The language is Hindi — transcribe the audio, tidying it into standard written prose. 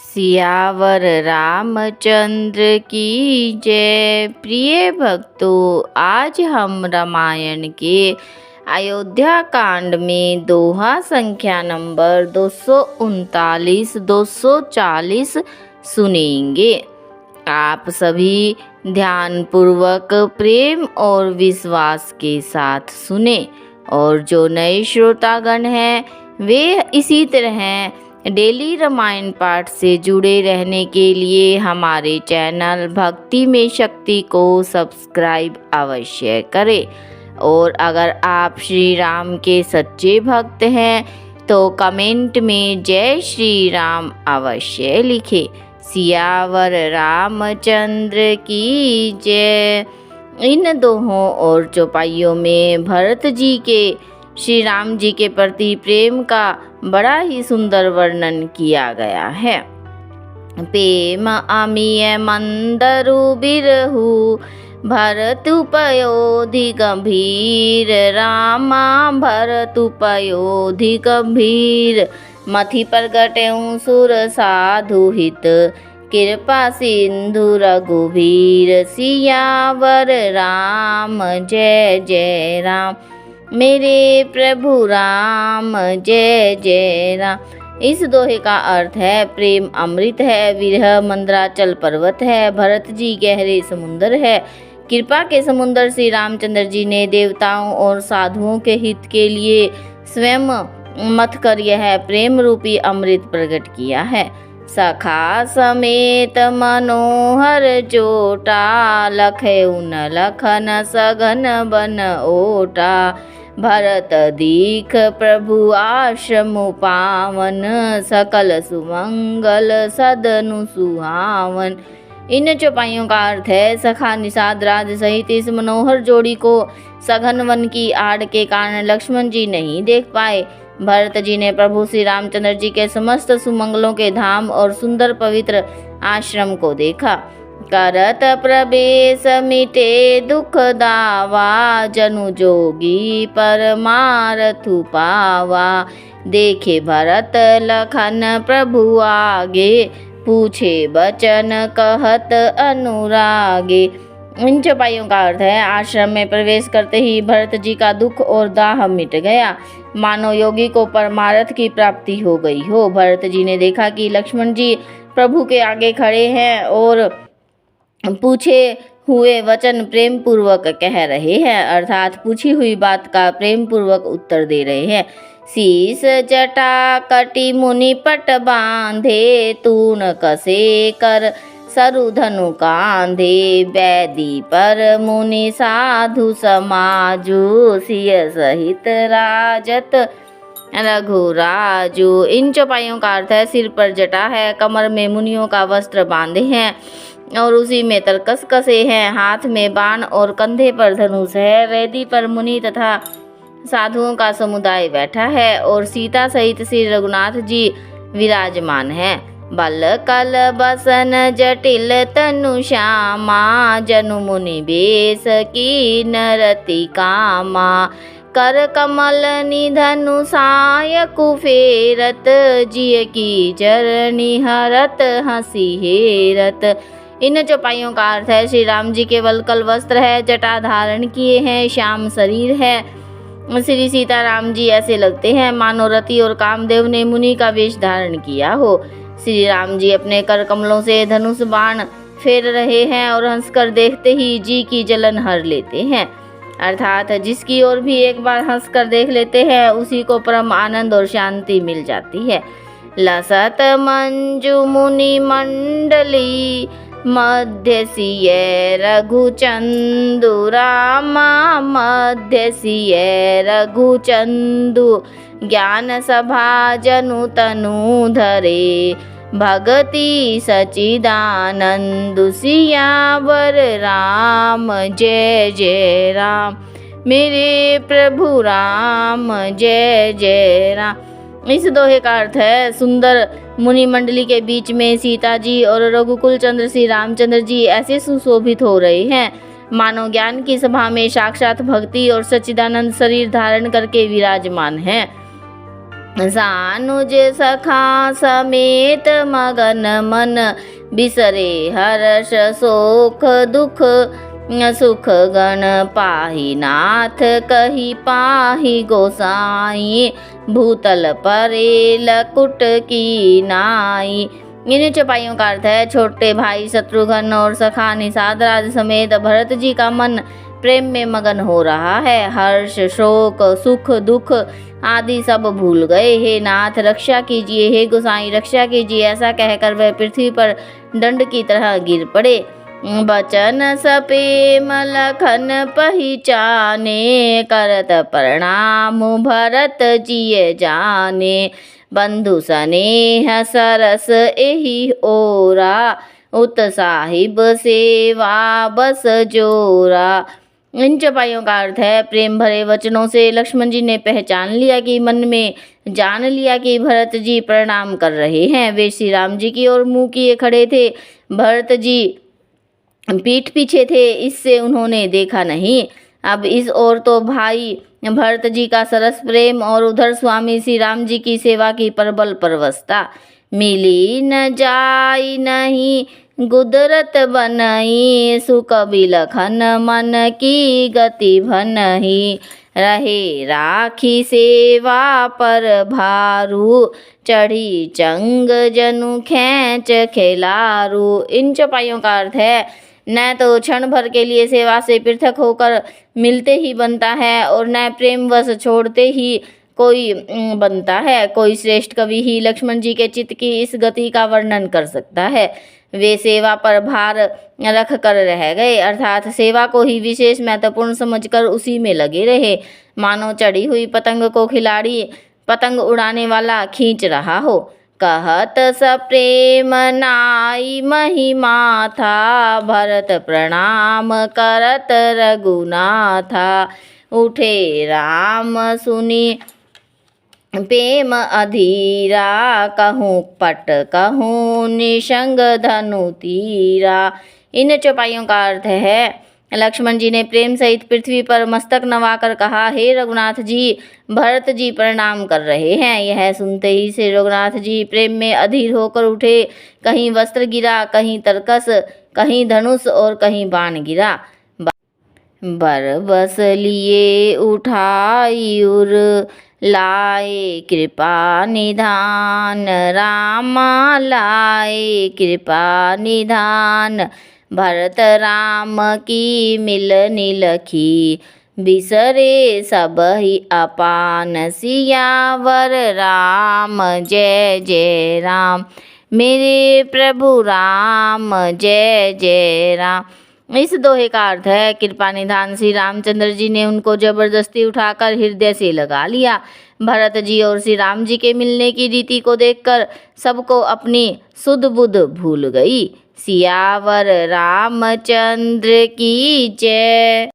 सियावर रामचंद्र की जय। प्रिय भक्तों, आज हम रामायण के अयोध्या कांड में दोहा संख्या नंबर 239 240 सुनेंगे। आप सभी ध्यानपूर्वक प्रेम और विश्वास के साथ सुने और जो नए श्रोतागण हैं वे इसी तरह डेली रामायण पाठ से जुड़े रहने के लिए हमारे चैनल भक्ति में शक्ति को सब्सक्राइब अवश्य करें। और अगर आप श्री राम के सच्चे भक्त हैं तो कमेंट में जय श्री राम अवश्य लिखें। सियावर रामचंद्र की जय। इन दोहों और चौपाइयों में भरत जी के श्री राम जी के प्रति प्रेम का बड़ा ही सुंदर वर्णन किया गया है। प्रेम अमीय मंदरु बिरहु भरतु पयोधि गंभीर। रामा भरतु पयोधि गंभीर। मथि प्रगटउ सुर साधु हित कृपा सिंधु रघुवीर। सियावर राम जय जय राम। मेरे प्रभु राम जय जय राम। इस दोहे का अर्थ है प्रेम अमृत है, विरह मंदराचल पर्वत है, भरत जी गहरे समुंदर है। कृपा के समुंदर श्री रामचंद्र जी ने देवताओं और साधुओं के हित के लिए स्वयं मथ कर यह प्रेम रूपी अमृत प्रकट किया है। सखा समेत मनोहर जोटा लखयु न लखन सघन बन ओटा। भरत दीख प्रभु आश्रम पावन सकल सुमंगल सदनु सुहावन। इन चौपाइयों का अर्थ है सखा निषाद राज सहित इस मनोहर जोड़ी को सघन वन की आड़ के कारण लक्ष्मण जी नहीं देख पाए। भरत जी ने प्रभु श्री रामचंद्र जी के समस्त सुमंगलों के धाम और सुंदर पवित्र आश्रम को देखा। करत प्रवेश मिटे दुख दावा जनु जोगी परमारथु पावा। देखे भरत लखन प्रभु आगे पूछे बचन कहत अनुरागे। इन चौपाइयों का अर्थ है आश्रम में प्रवेश करते ही भरत जी का दुख और दाह मिट गया, मानो योगी को परमार्थ की प्राप्ति हो गई हो। भरत जी ने देखा कि लक्ष्मण जी प्रभु के आगे खड़े हैं और पूछे हुए वचन प्रेम पूर्वक कह रहे हैं, अर्थात पूछी हुई बात का प्रेम पूर्वक उत्तर दे रहे हैं। शीस जटा कटी मुनि पट बांधे तून कसे कर सरु धनु कांधे। बैदी पर मुनि साधु समाजु सिय सहित राजत रघुराजु। इन चौपाइयों का अर्थ है सिर पर जटा है, कमर में मुनियों का वस्त्र बांधे हैं और उसी में तरकस कसे हैं, हाथ में बाण और कंधे पर धनुष है। वेदी पर मुनि तथा साधुओं का समुदाय बैठा है और सीता सहित श्री रघुनाथ जी विराजमान है। बल कल बसन जटिल तनु श्यामा जनु मुनि बेस की नरति कामा। कर कमल निधनु साय कुफेरत जिय की जरनी हरत हंसी हेरत। इन चौपाइयों का अर्थ है श्री राम जी के वलकल वस्त्र है, जटा धारण किए हैं, श्याम शरीर है। श्री सीता राम जी ऐसे लगते हैं मानो रति और कामदेव ने मुनि का वेश धारण किया हो। श्री राम जी अपने कर कमलों से धनुष बाण फेर रहे हैं और हंसकर देखते ही जी की जलन हर लेते हैं, अर्थात जिसकी ओर भी एक बार हंसकर देख लेते हैं उसी को परम आनंद और शांति मिल जाती है। लसत मंजु मुनि मंडली मध्य सिय रघुचंदु। रामा मध्य सिय रघुचंदु। ज्ञान सभा जनु तनु धरे भगति सचिदानंदु। सियावर राम जय जय राम। मेरे प्रभु राम जय जय राम। इस दोहे का अर्थ है सुंदर मुनि मंडली के बीच में सीता जी और रघुकुल चंद्र श्री रामचंद्र जी ऐसे सुशोभित हो रहे हैं मानो ज्ञान की सभा में साक्षात भक्ति और सच्चिदानंद शरीर धारण करके विराजमान हैं। सानुज सखा समेत मगन मन, बिसरे हर्ष शोक दुख सुख गण पाहि नाथ, कही पाहि गोसाई, भूतल परे लकुट की नाई। इन चौपाइयों का अर्थ है, छोटे भाई शत्रुघ्न और सखा निषाद राज समेत भरत जी का मन प्रेम में मगन हो रहा है। हर्ष शोक सुख दुख आदि सब भूल गए। हे नाथ रक्षा कीजिए, हे गोसाई रक्षा कीजिए, ऐसा कहकर वह पृथ्वी पर दंड की तरह गिर पड़े। बचन सपेम लखन पहिचाने, करत प्रणाम भरत जिय जाने, बंधु स्नेह सरस एहि ओरा, उत साहिब सेवा बस जोरा। इन चौपाइयों का अर्थ है, प्रेम भरे वचनों से लक्ष्मण जी ने पहचान लिया कि मन में जान लिया कि भरत जी प्रणाम कर रहे हैं। वे श्री राम जी की ओर मुंह किए खड़े थे। भरत जी पीठ पीछे थे, इससे उन्होंने देखा नहीं। अब इस ओर तो भाई भरत जी का सरस प्रेम और उधर स्वामी श्री राम जी की सेवा की प्रबल परवशता। मिली न जाई नहीं गुदरत बनई, सुख बिलखन मन की गति भनही, रहे राखी सेवा पर भारू, चढ़ी चंग जनु खेच खेलारू। इन चौपाइयों का अर्थ है, न तो क्षण भर के लिए सेवा से पृथक होकर मिलते ही बनता है और न प्रेमवश छोड़ते ही कोई बनता है। कोई श्रेष्ठ कवि ही लक्ष्मण जी के चित्त की इस गति का वर्णन कर सकता है। वे सेवा पर भार रख कर रह गए, अर्थात सेवा को ही विशेष महत्वपूर्ण समझकर उसी में लगे रहे, मानो चढ़ी हुई पतंग को खिलाड़ी पतंग उड़ाने वाला खींच रहा हो। कहत सप्रेम नाई महिमा था, भरत प्रणाम करत रघुनाथा, उठे राम सुनी प्रेम अधीरा, कहूँ पट कहूँ निशंग धनु तीरा। इन चौपाइयों का अर्थ है, लक्ष्मण जी ने प्रेम सहित पृथ्वी पर मस्तक नवाकर कहा, हे रघुनाथ जी भरत जी प्रणाम कर रहे हैं। यह सुनते ही से रघुनाथ जी प्रेम में अधीर होकर उठे। कहीं वस्त्र गिरा, कहीं तरकस, कहीं धनुष और कहीं बाण गिरा। बर बस लिए उठाई उर, लाए कृपा निधान, रामा लाए कृपा निधान, भरत राम की मिलनी लखी, बिसरे सब ही अपान, सियावर राम जय जय राम, मेरे प्रभु राम जय जय राम। इस दोहे का अर्थ है, कृपा निधान श्री रामचंद्र जी ने उनको जबरदस्ती उठाकर हृदय से लगा लिया। भरत जी और श्री राम जी के मिलने की रीति को देखकर सबको अपनी सुध बुध भूल गई। सियावर रामचंद्र की जय।